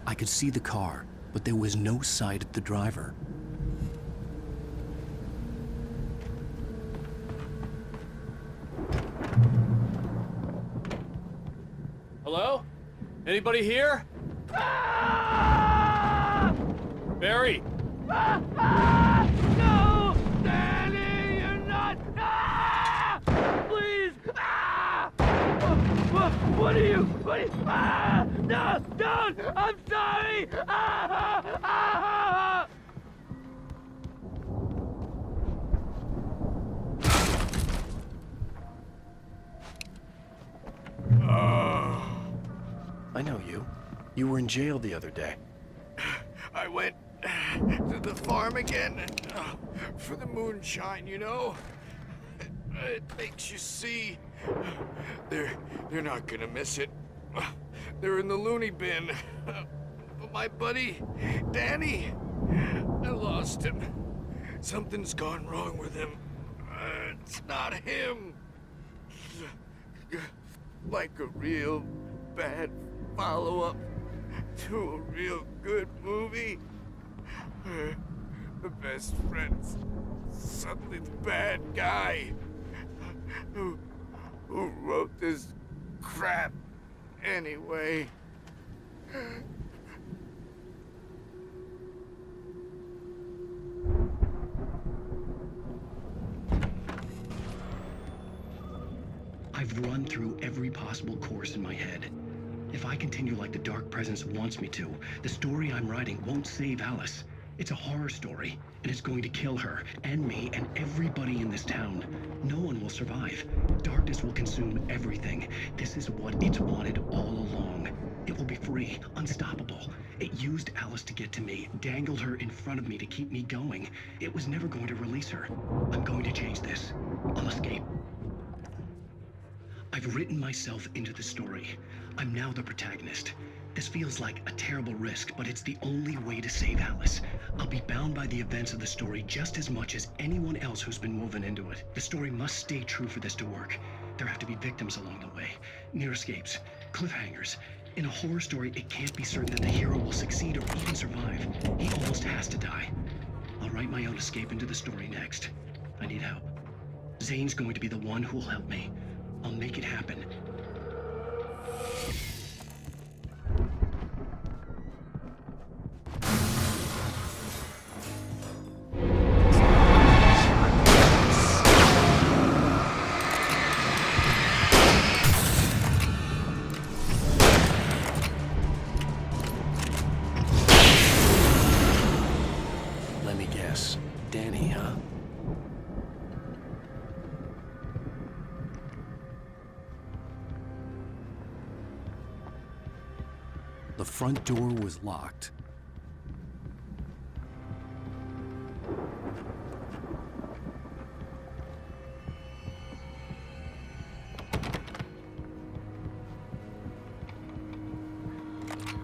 I could see the car, but there was no sight of the driver. Hello? Anybody here? Barry! No! Danny, you're not! Please! What are you? No! Don't! I'm sorry! I know you. You were in jail the other day. I went to the farm again for the moonshine, you know? It makes you see. They're not gonna miss it. They're in the loony bin. But my buddy, Danny, I lost him. Something's gone wrong with him. It's not him. Like a real bad follow-up to a real good movie. The best friend's suddenly the bad guy who wrote this crap anyway. I've run through every possible course in my head. If I continue like the Dark Presence wants me to, the story I'm writing won't save Alice. It's a horror story, and it's going to kill her, and me, and everybody in this town. No one will survive. Darkness will consume everything. This is what it's wanted all along. It will be free, unstoppable. It used Alice to get to me, dangled her in front of me to keep me going. It was never going to release her. I'm going to change this. I'll escape. I've written myself into the story. I'm now the protagonist. This feels like a terrible risk, but it's the only way to save Alice. I'll be bound by the events of the story just as much as anyone else who's been woven into it. The story must stay true for this to work. There have to be victims along the way, near escapes, cliffhangers. In a horror story, it can't be certain that the hero will succeed or even survive. He almost has to die. I'll write my own escape into the story next. I need help. Zane's going to be the one who'll help me. I'll make it happen. Let me guess. Danny, huh? The front door was locked.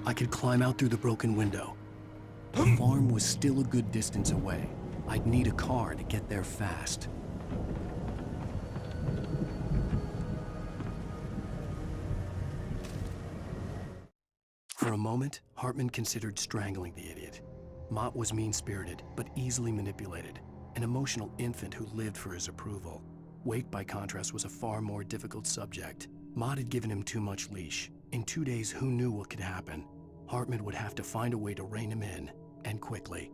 I could climb out through the broken window. The farm was still a good distance away. I'd need a car to get there fast. For a moment, Hartman considered strangling the idiot. Mott was mean-spirited, but easily manipulated, an emotional infant who lived for his approval. Wake, by contrast, was a far more difficult subject. Mott had given him too much leash. In 2 days, who knew what could happen? Hartman would have to find a way to rein him in, and quickly.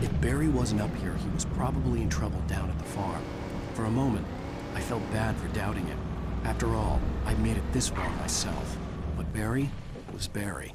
If Barry wasn't up here, he was probably in trouble down at the farm. For a moment, I felt bad for doubting him. After all, I'd made it this far myself. But Barry was Barry.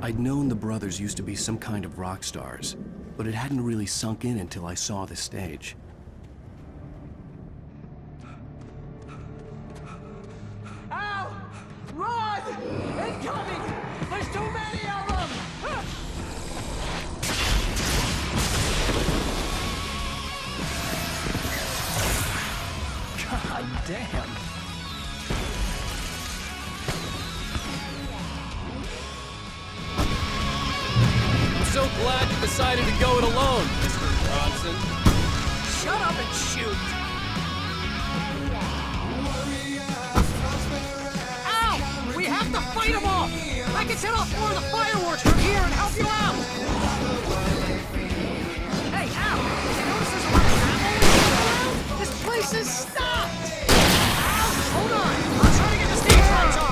I'd known the brothers used to be some kind of rock stars, but it hadn't really sunk in until I saw the stage. Al! Run! Incoming! There's too many of them! God damn. I'm so glad you decided to go it alone, Mr. Johnson. Shut up and shoot! Al! We have to fight them off! I can set off more of the fireworks from here and help you out! Hey, Al! Did you notice there's a lot of ammo around? This place is stopped! Al, hold on! I'll try to get the stage lights on!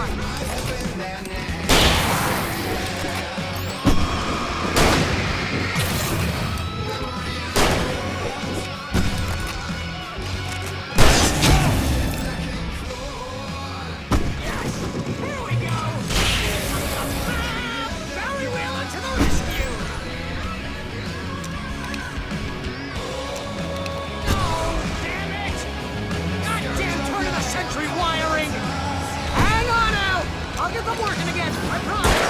Century wiring! Hang on out! I'll get them working again, I promise!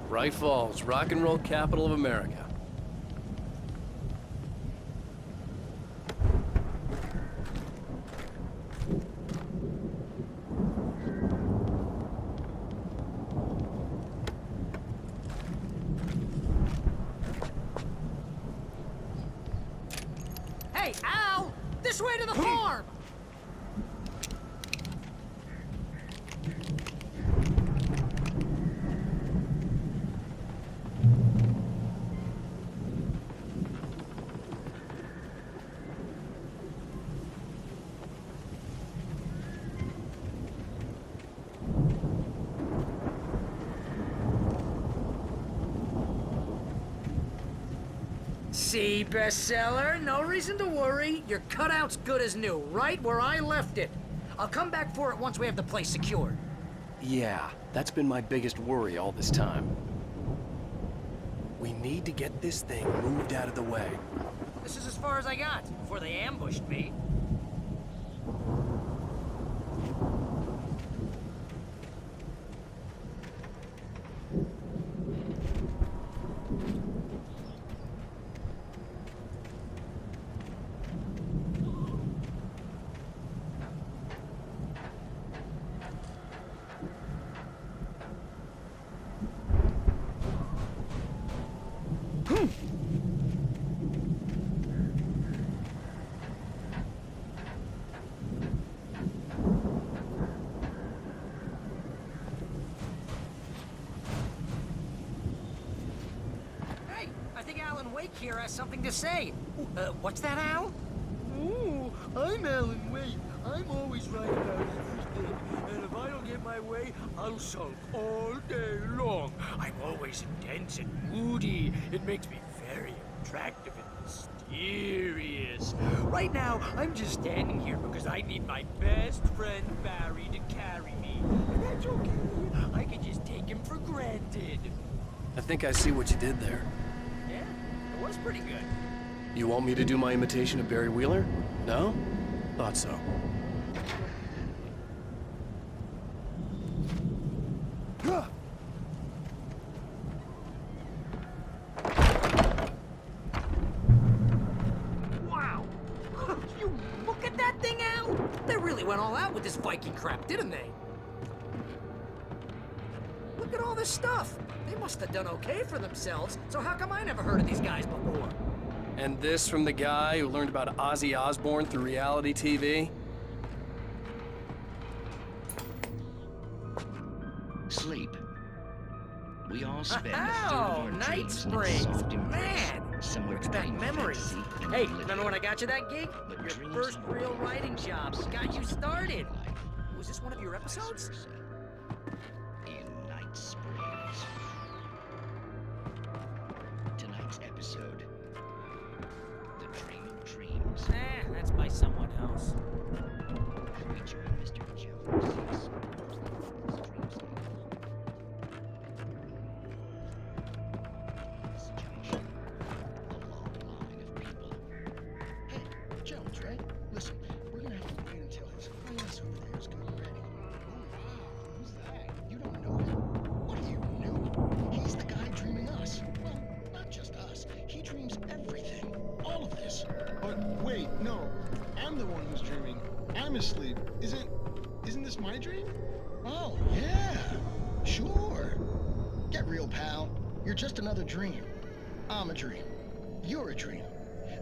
Bright Falls, rock and roll capital of America. Hey, Al! This way to the farm! See, bestseller? No reason to worry. Your cutout's good as new, right where I left it. I'll come back for it once we have the place secured. Yeah, that's been my biggest worry all this time. We need to get this thing moved out of the way. This is as far as I got before they ambushed me. Here has something to say. What's that, Al? Oh, I'm Alan Wake. I'm always right about everything. And if I don't get my way, I'll sulk all day long. I'm always intense and moody. It makes me very attractive and mysterious. Right now, I'm just standing here because I need my best friend Barry to carry me. And that's okay. I can just take him for granted. I think I see what you did there. It was pretty good. You want me to do my imitation of Barry Wheeler? No? Thought so. Wow! You look at that thing, Al! They really went all out with this Viking crap, didn't they? Look at all this stuff. They must have done okay for themselves, so how come I never heard of these guys before? And this from the guy who learned about Ozzy Osbourne through reality TV? Sleep. We all spend a third of Oh, our Night dreams in Springs! soft embrace, Man! similar to Back dream memories. fantasy and Hey, reality. remember when I got you that gig? But Your dreams first are real not writing job. Got you started. Was this one of your Vice episodes? versa. In Night Springs. Tonight's episode, The Dream of Dreams. That's by someone else. We join Mr. Jones. Yes. Situation. A long line of people. Hey, Jones, right? Listen, we're gonna have to wait until his class over there is gonna be ready. Oh, wow. Who's that? You don't know him? What are you, noob? He's the guy dreaming us. Well, not just us. He dreams everything. All of this. But wait, no. I'm the one who's dreaming. I'm asleep. Isn't this my dream? Oh, yeah. Sure. Get real, pal. You're just another dream. I'm a dream. You're a dream.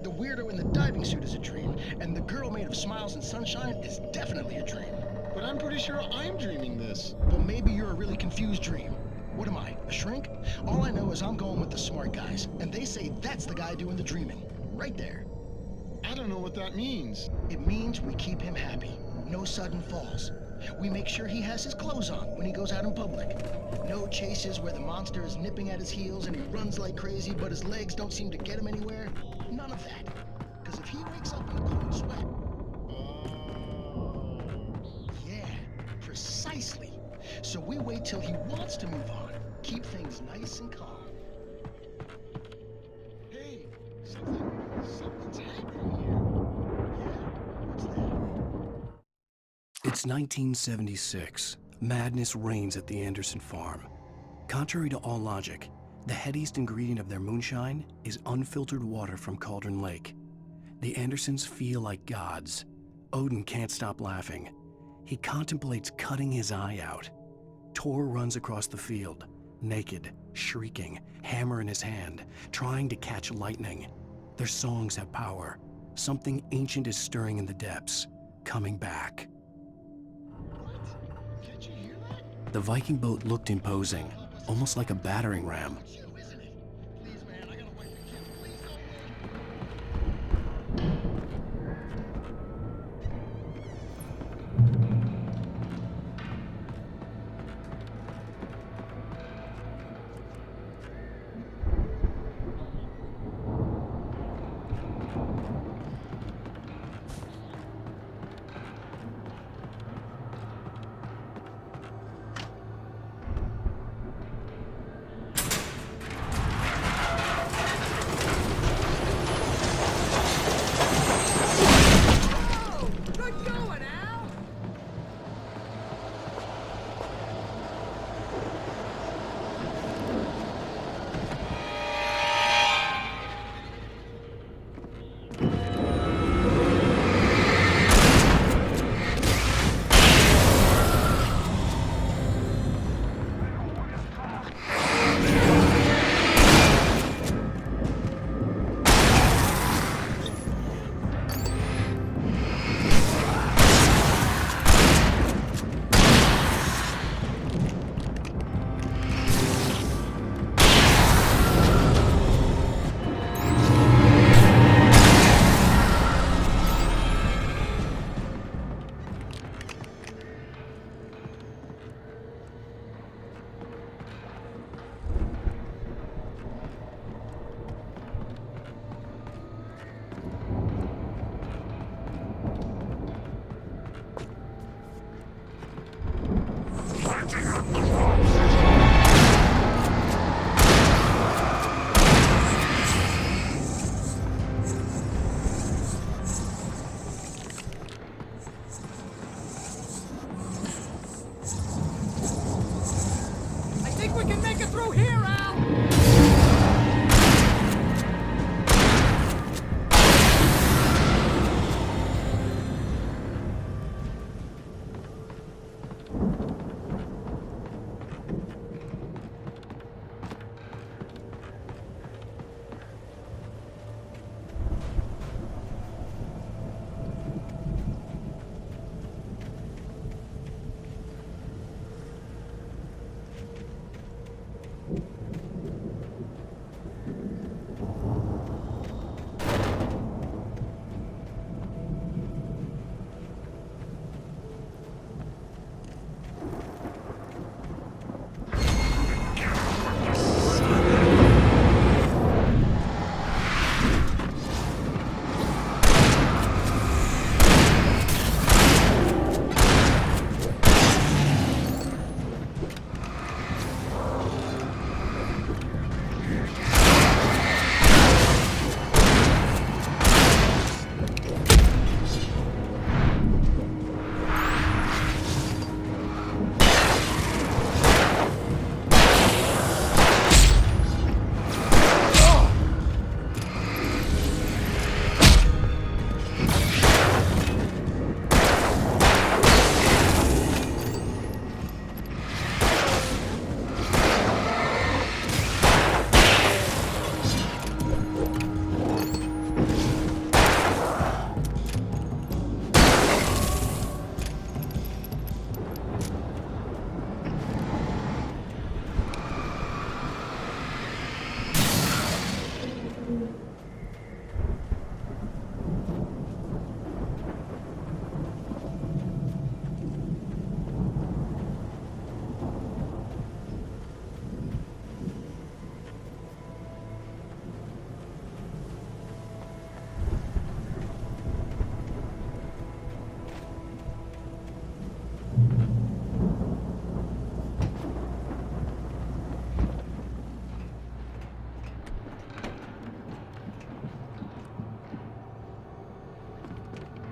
The weirdo in the diving suit is a dream, and the girl made of smiles and sunshine is definitely a dream. But I'm pretty sure I'm dreaming this. But maybe you're a really confused dream. What am I, a shrink? All I know is I'm going with the smart guys, and they say that's the guy doing the dreaming. Right there. I don't know what that means. It means we keep him happy. No sudden falls. We make sure he has his clothes on when he goes out in public. No chases where the monster is nipping at his heels and he runs like crazy, but his legs don't seem to get him anywhere. None of that. Because if he wakes up in a cold sweat... Yeah, precisely. So we wait till he wants to move on. Keep things nice and calm. Hey, something's happening here. Yeah, what's that? It's 1976. Madness reigns at the Anderson farm. Contrary to all logic, the headiest ingredient of their moonshine is unfiltered water from Cauldron Lake. The Andersons feel like gods. Odin can't stop laughing. He contemplates cutting his eye out. Tor runs across the field, naked, shrieking, hammer in his hand, trying to catch lightning. Their songs have power. Something ancient is stirring in the depths, coming back. What? Can't you hear that? The Viking boat looked imposing, almost like a battering ram. It's you, isn't it? Please, man, I gotta wipe the kids. Please don't wait.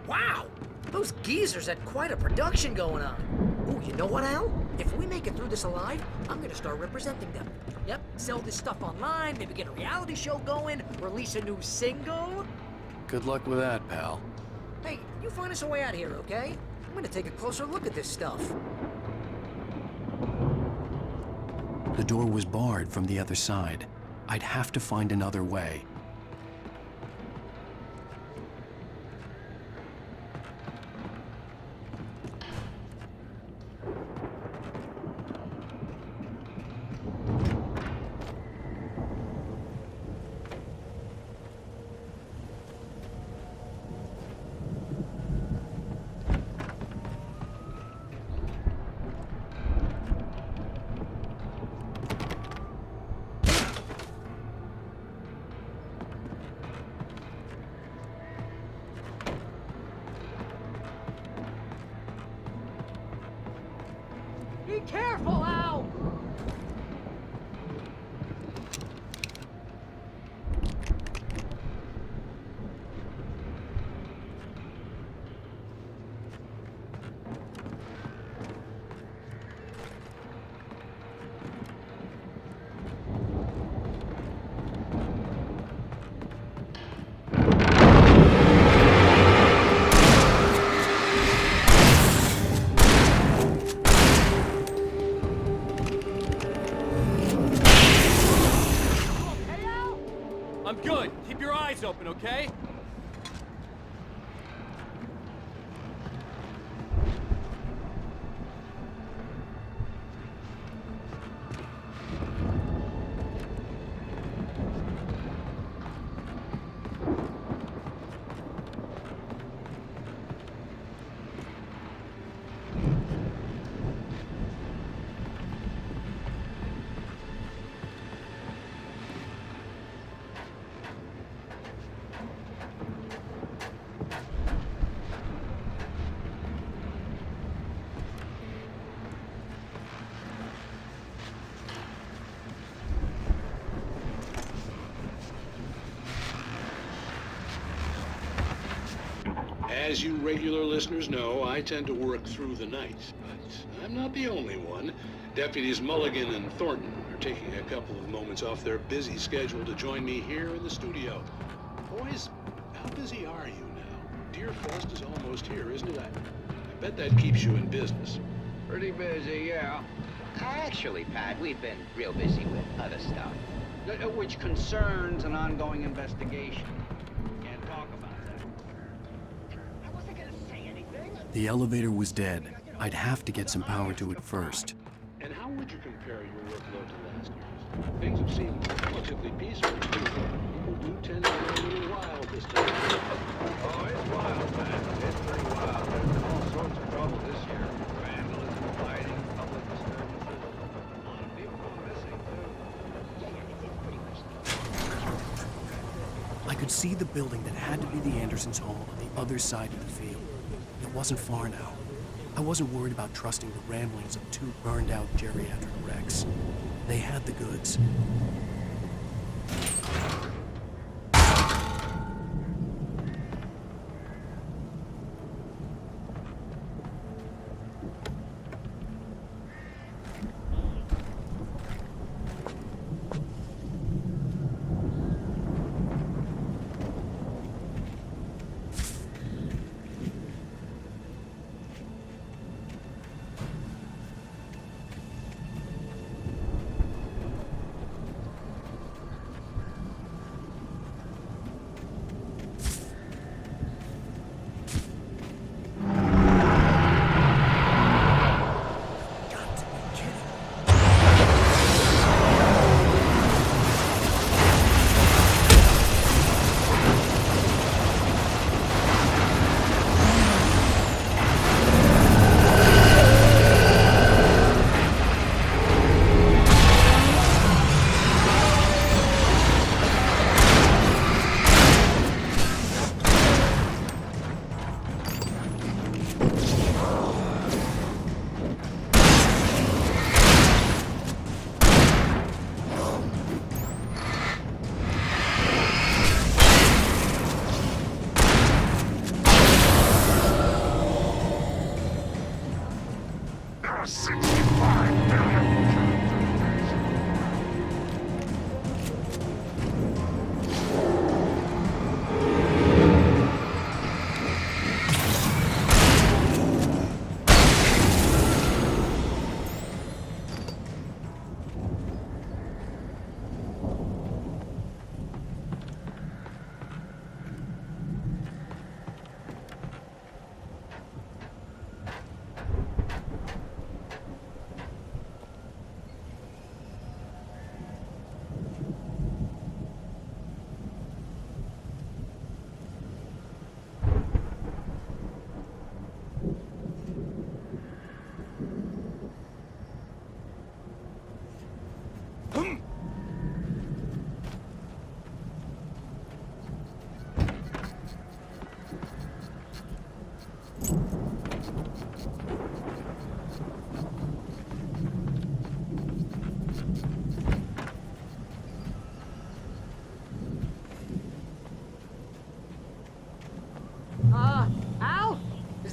Wow! Those geezers had quite a production going on. Ooh, you know what, Al? If we make it through this alive, I'm gonna start representing them. Yep, sell this stuff online, maybe get a reality show going, release a new single. Good luck with that, pal. Hey, you find us a way out of here, okay? I'm gonna take a closer look at this stuff. The door was barred from the other side. I'd have to find another way. Be careful, Al! I'm good. Keep your eyes open, okay? As you regular listeners know, I tend to work through the night, but I'm not the only one. Deputies Mulligan and Thornton are taking a couple of moments off their busy schedule to join me here in the studio. Boys, how busy are you now? Deer Fest is almost here, isn't it? I bet that keeps you in business. Pretty busy, yeah. Actually, Pat, we've been real busy with other stuff, which concerns an ongoing investigation. Can't talk about that. I wasn't gonna say anything. The elevator was dead. I'd have to get some power to it first. And how would you compare your workload to last year's? Things have seemed relatively peaceful. People do tend to get a little wild this time. Oh, it's wild, man. It's pretty wild. There's been all sorts of trouble this year. Vandalism, fighting, public disturbances. A lot of people go missing, too. I could see the building that had to be the Andersons' home on the other side of the field. It wasn't far now. I wasn't worried about trusting the ramblings of two burned-out geriatric wrecks. They had the goods.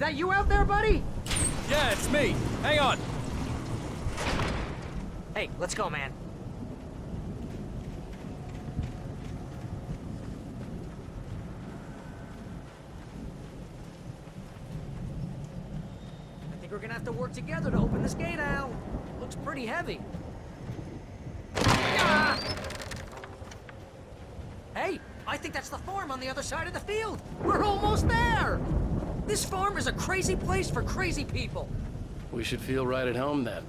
that you out there, buddy? Yeah, it's me. Hang on. Hey, let's go, man. I think we're gonna have to work together to open this gate, Al. Looks pretty heavy. Ah! Hey, I think that's the farm on the other side of the field. We're almost there. This farm is a crazy place for crazy people. We should feel right at home then.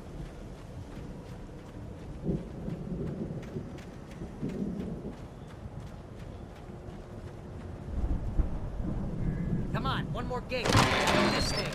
Come on, one more gate. Let's do this thing.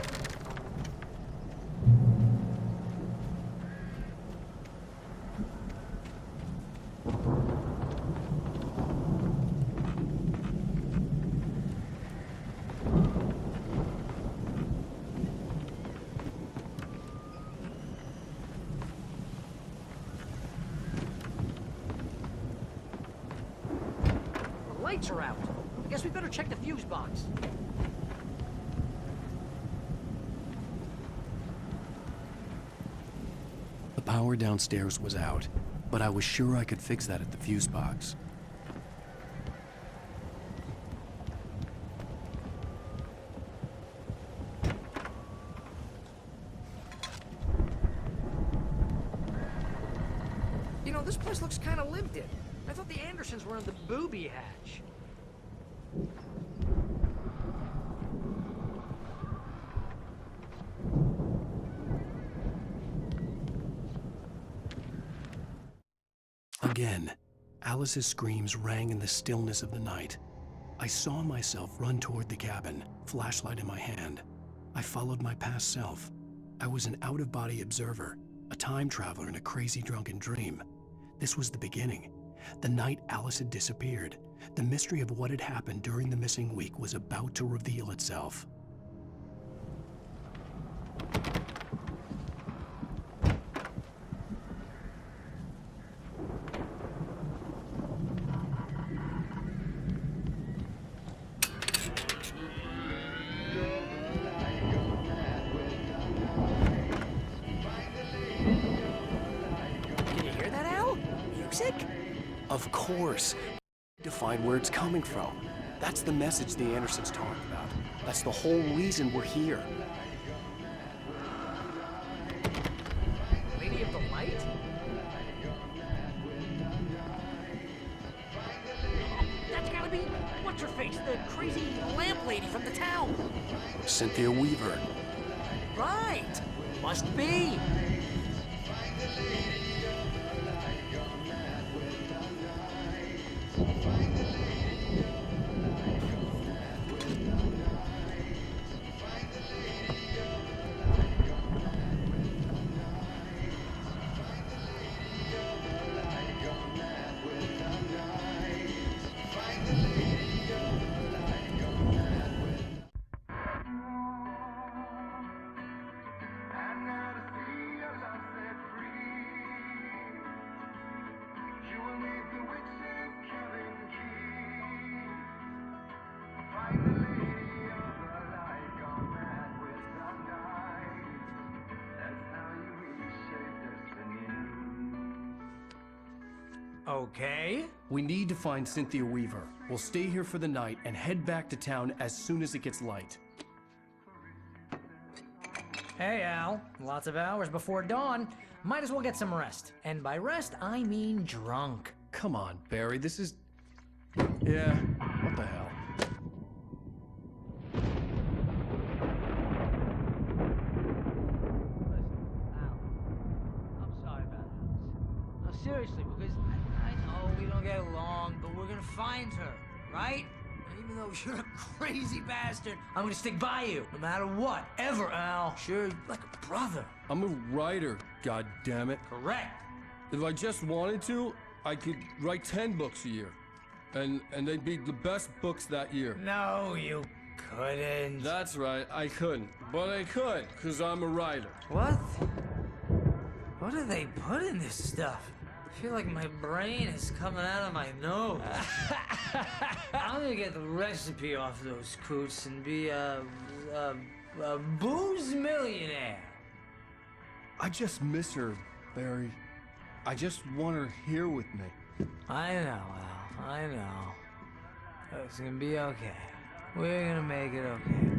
The lights are out. I guess we better check the fuse box. The power downstairs was out, but I was sure I could fix that at the fuse box. You know, this place looks kind of lived in. I thought the Andersons were in the booby hatch. Again, Alice's screams rang in the stillness of the night. I saw myself run toward the cabin, flashlight in my hand. I followed my past self. I was an out-of-body observer, a time traveler in a crazy drunken dream. This was the beginning. The night Alice had disappeared. The mystery of what had happened during the missing week was about to reveal itself. Can you hear that, Al? Music? Of course. To find where it's coming from. That's the message the Andersons talk about. That's the whole reason we're here. Lady of the Light? Oh, that's gotta be what's-her-face, the crazy lamp lady from the town. Cynthia Weaver. Right. Must be. Okay. We need to find Cynthia Weaver. We'll stay here for the night and head back to town as soon as it gets light. Hey, Al. Lots of hours before dawn. Might as well get some rest. And by rest, I mean drunk. Come on, Barry, this is... Yeah, what the hell? I'm sorry about this. No, seriously, because I know we don't get along, but we're gonna find her, right? And even though you're a crazy bastard, I'm gonna stick by you, no matter what, ever, Al. Sure, like a brother. I'm a writer, God damn it. Correct. If I just wanted to, I could write 10 books a year. And they'd be the best books that year. No, you couldn't. That's right, I couldn't. But I could, because I'm a writer. What? What do they put in this stuff? I feel like my brain is coming out of my nose. I'm gonna get the recipe off those coots and be, The booze millionaire. I just miss her, Barry. I just want her here with me. I know, Al. I know. It's gonna be okay. We're gonna make it okay.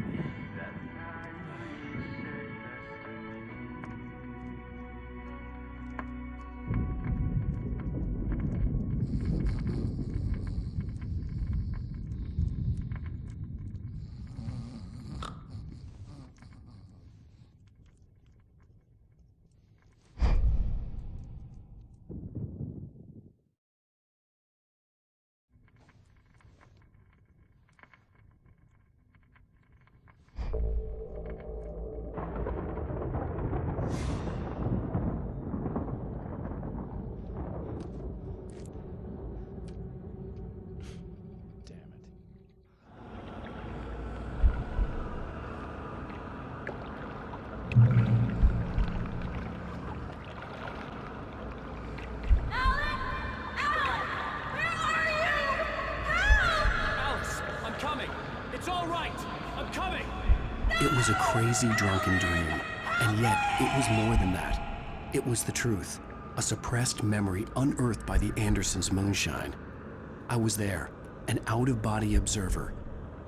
It was a crazy, drunken dream, and yet it was more than that. It was the truth, a suppressed memory unearthed by the Andersons' moonshine. I was there, an out-of-body observer.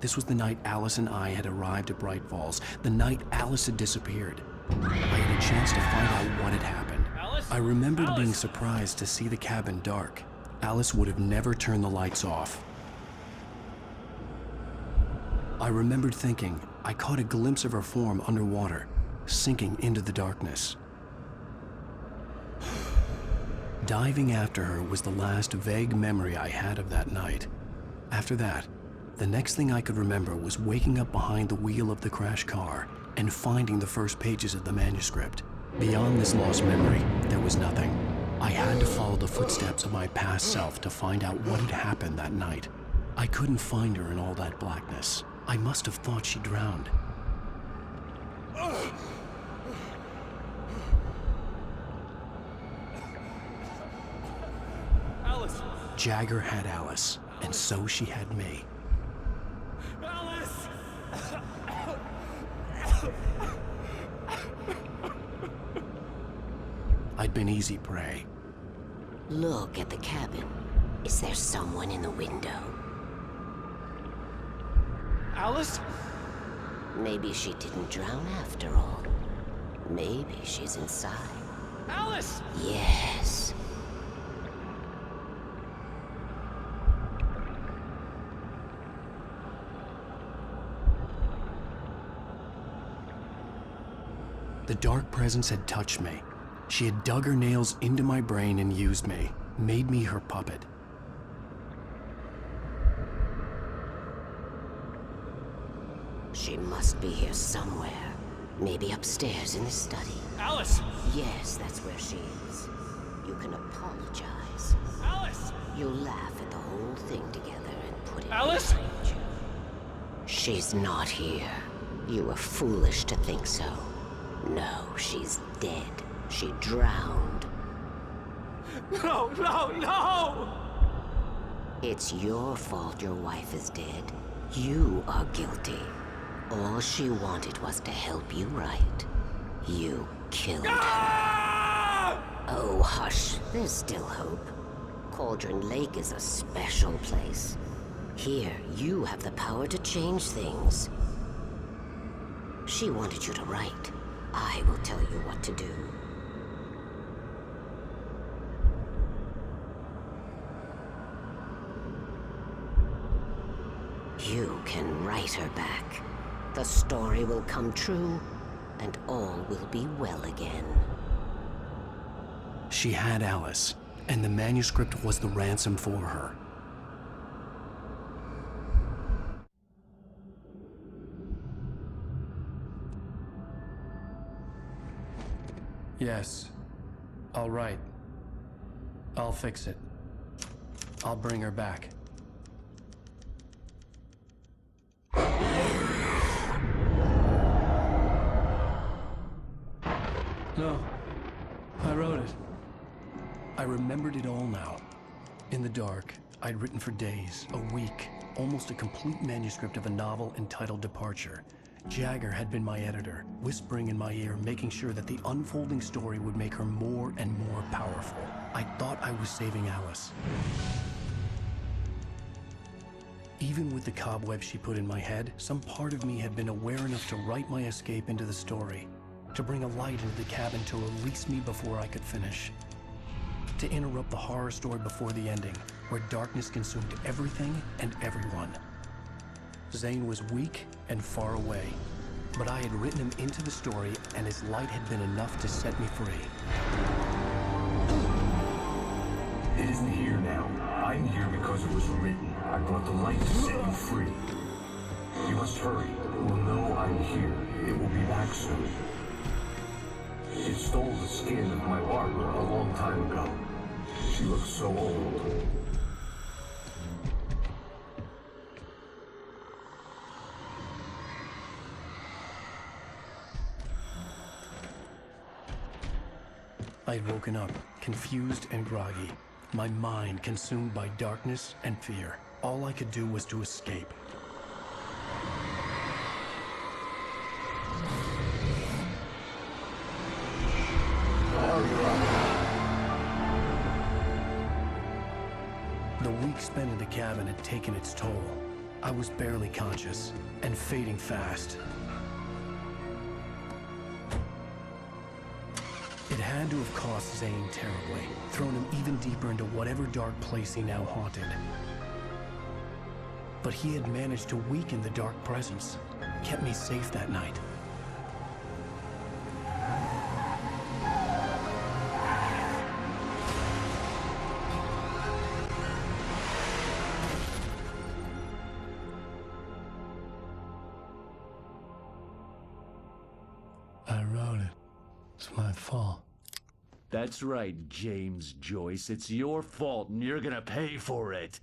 This was the night Alice and I had arrived at Bright Falls, the night Alice had disappeared. I had a chance to find out what had happened. I remembered being surprised to see the cabin dark. Alice would have never turned the lights off. I remembered thinking I caught a glimpse of her form underwater, sinking into the darkness. Diving after her was the last vague memory I had of that night. After that, the next thing I could remember was waking up behind the wheel of the crashed car and finding the first pages of the manuscript. Beyond this lost memory, there was nothing. I had to follow the footsteps of my past self to find out what had happened that night. I couldn't find her in all that blackness. I must have thought she drowned. Alice! Jagger had Alice, and so she had me. Alice! I'd been easy prey. Look at the cabin. Is there someone in the window? Alice? Maybe she didn't drown after all. Maybe she's inside. Alice! Yes. The dark presence had touched me. She had dug her nails into my brain and used me, made me her puppet. She must be here somewhere. Maybe upstairs in the study. Alice! Yes, that's where she is. You can apologize. Alice! You'll laugh at the whole thing together and put it Alice? behind you. She's not here. You were foolish to think so. No, she's dead. She drowned. No, no, no! It's your fault your wife is dead. You are guilty. All she wanted was to help you right. You killed her. Oh, hush. There's still hope. Cauldron Lake is a special place. Here, you have the power to change things. She wanted you to write. I will tell you what to do. You can write her back. The story will come true, and all will be well again. She had Alice, and the manuscript was the ransom for her. Yes. I'll write. I'll fix it. I'll bring her back. No. I wrote it. I remembered it all now. In the dark, I'd written for days, a week, almost a complete manuscript of a novel entitled Departure, Jagger had been my editor, whispering in my ear, making sure that the unfolding story would make her more and more powerful. I thought I was saving Alice. Even with the cobwebs she put in my head, some part of me had been aware enough to write my escape into the story, to bring a light into the cabin to release me before I could finish, to interrupt the horror story before the ending, where darkness consumed everything and everyone. Zane was weak and far away, but I had written him into the story, and his light had been enough to set me free. It isn't here now. I'm here because it was written. I brought the light to set you free. You must hurry. It will know I'm here. It will be back soon. It stole the skin of my Barbara a long time ago. She looks so old. I had woken up, confused and groggy, my mind consumed by darkness and fear. All I could do was to escape. The week spent in the cabin had taken its toll. I was barely conscious and fading fast. It had to have cost Zane terribly, thrown him even deeper into whatever dark place he now haunted. But he had managed to weaken the dark presence, kept me safe that night. I wrote it. It's my fault. That's right, James Joyce. It's your fault, and you're gonna pay for it.